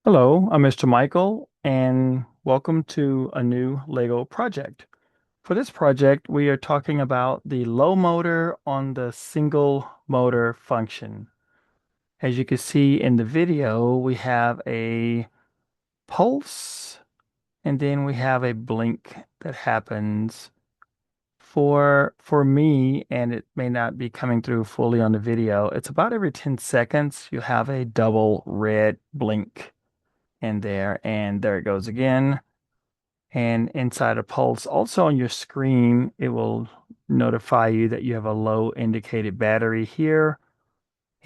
Hello, I'm Mr. Michael, and welcome to a new Lego project. For this project, we are talking about the low motor on the single motor function. As you can see in the video, we have a pulse, and then we have a blink that happens for me, and it may not be coming through fully on the video. It's about every 10 seconds, you have a double red blink in there, and there it goes again. And inside a pulse, also on your screen, it will notify you that you have a low indicated battery here.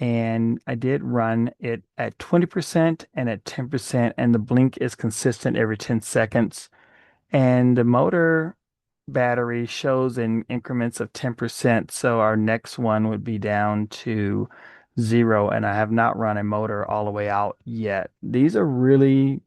And I did run it at 20% and at 10%, and the blink is consistent every 10 seconds. And the motor battery shows in increments of 10%. So our next one would be down to zero, and I have not run a motor all the way out yet. These are really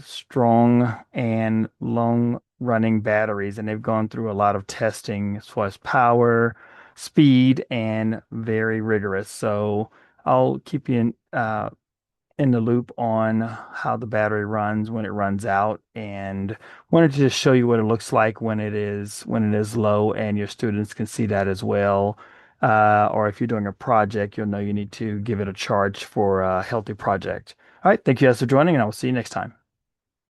strong and long running batteries, and they've gone through a lot of testing as far as power, speed, and very rigorous. So I'll keep you in the loop on how the battery runs when it runs out, and wanted to just show you what it looks like when it is low, and your students can see that as well. Or if you're doing a project, you'll know you need to give it a charge for a healthy project. All right, thank you guys for joining, and I will see you next time.